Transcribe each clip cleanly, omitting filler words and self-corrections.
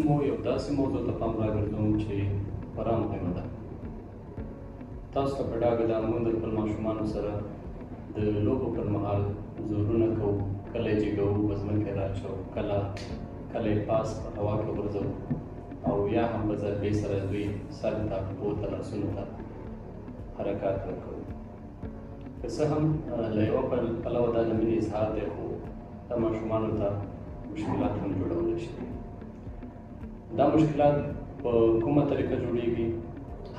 مو یو داسې موضوع ته پام راګرځوم چې خورا مهمه ده. تاسو ته په ډاګه ده موږ د خپل ماشومانو سره د لوبو پر مهال زورونه کوو، کله یې جګوو په ځمکه یې راچوو، کله یې پاس په هوا کې غورځوو او یا هم په ضربې سره دوی سر ته، پښو ته، لاسونو ته حرکات ورکوو. که څه هم له یوه پلوه دا د مینې اظهار دی، خو دا ماشومانو ته مشکلات هم جوړولی شي. دا مشکلات په کومه طریقه جوړیږي؟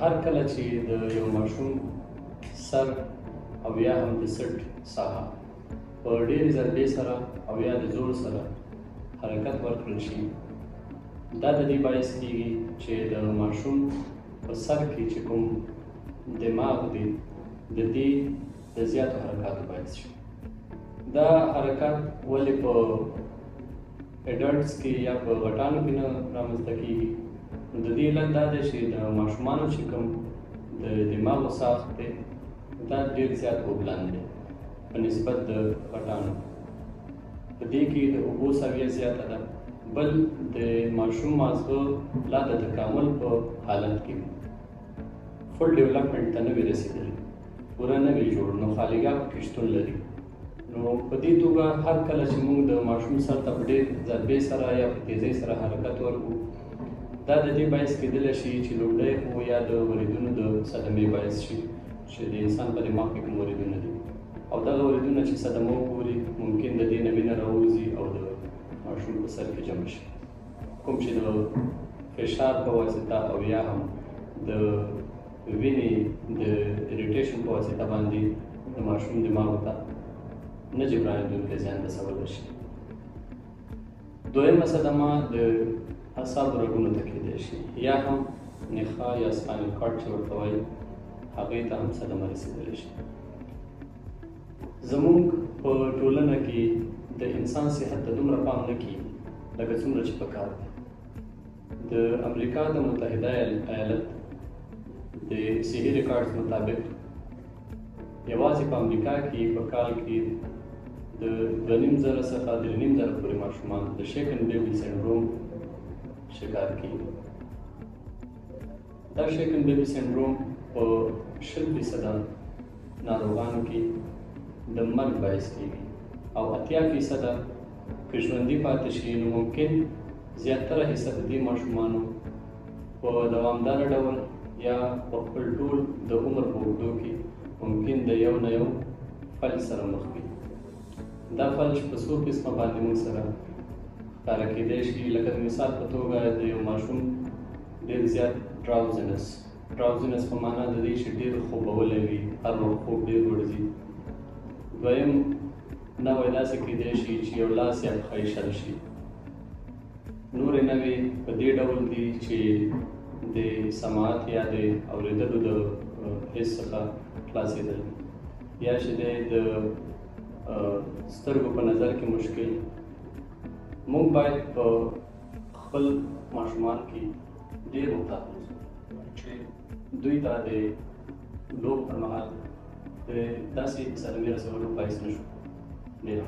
هر کله چې د یو ماشوم سر او یا هم د سټ ساحه په ډېرې ضربې سره او یا د زور سره حرکت ورکړل شي، دا د دې باعث کېږي چې د ماشوم په سر کې چې کوم دماغ دی د دې د زیاتو حرکاتو باعث شي. دا حرکات ولې په اډلټس کې یا په غټانو کې نه رامنځته کېږي؟ نو د دې علت دا دی چې د ماشومانو چې کوم د دماغو ساخت دی دا ډېر زیات اوبلن دی په نسبت د غټانو. په دې کې د اوبو سویه زیاته ده، بل د ماشوم مازغه لا د تکامل په حالت کې وي، فل ډیولپمنټ ته نه وي رسېدلی، پوره نه وي جوړ، نو خالیګاه پکې شتون لري. نو په دې توګه هر کله چې موږ د ماشوم سر ته په ډېر ضربې سره یا په تیزۍ سره حرکت ورکړو، دا د دې باعث کېدلی شي چې لومړی خو یا د وریدونو د صدمې باعث شي چې د انسان په دماغ کې کوم وریدونه دي، او دغه وریدونه چې صدمه وګوري ممکن د دې نه وینه راووځي او د ماشوم په سر کې جمع شي، کوم چې د فشار په واسطه او یا هم د وینې د اریټیشن په واسطه باندې د ماشوم دماغ ته نه جبرانېدونکی زیان رسولی شي. دویمه صدمه د اعصابو رګونو ته کېدی شي، یا هم نخاع یا سپاینل کارډ چې ورته وایي هغې ته هم صدمه رسېدلی شي. زموږ په ټولنه کې د انسان صحت ته دومره پام نه کېږي لکه څومره چې پکار دی. د امریکا د متحده ایالت د صحي ریکارډز مطابق یوازې په امریکا کې په کال کې د 2,500 څخه 3,500 پورې ماشومان د شیکن بیبي سنډروم شکار کېږي. دا شیکن بیبي سنډروم په 20% ناروغانو کې د مرګ باعث کېږي او 80% که ژوندي پاتې شي نو ممکن زیاتره حصه د دې ماشومانو په دوامداره ډول یا په خپل ټول د عمر په اوږدو کې ممکن د یو نه یو فلج سره مخ وي. دا فلج په څو قسمه باندې موږ سره ښکاره کېدی شي، لکه د مثال په توګه د یو ماشوم ډېر زیات ډراوزنس په معنا د دې چې ډېر خوبولی وي، هر وخت خوب ډېر ورځي. دویم نوی داسې کېدی شي چې یو لاس یا پښه یې شل شي. نورې نوې په دې ډول دي چې د سماعت یا د اورېدلو د حس څخه خلاصېدل، یا چې د سترګو په نظر کې مشکل. موږ باید په خپل ماشومان کې ډېر محتاط اوسو چې دوی ته د لوب پر مهال د داسې صدمې رسولو باعث نه شو. ډېر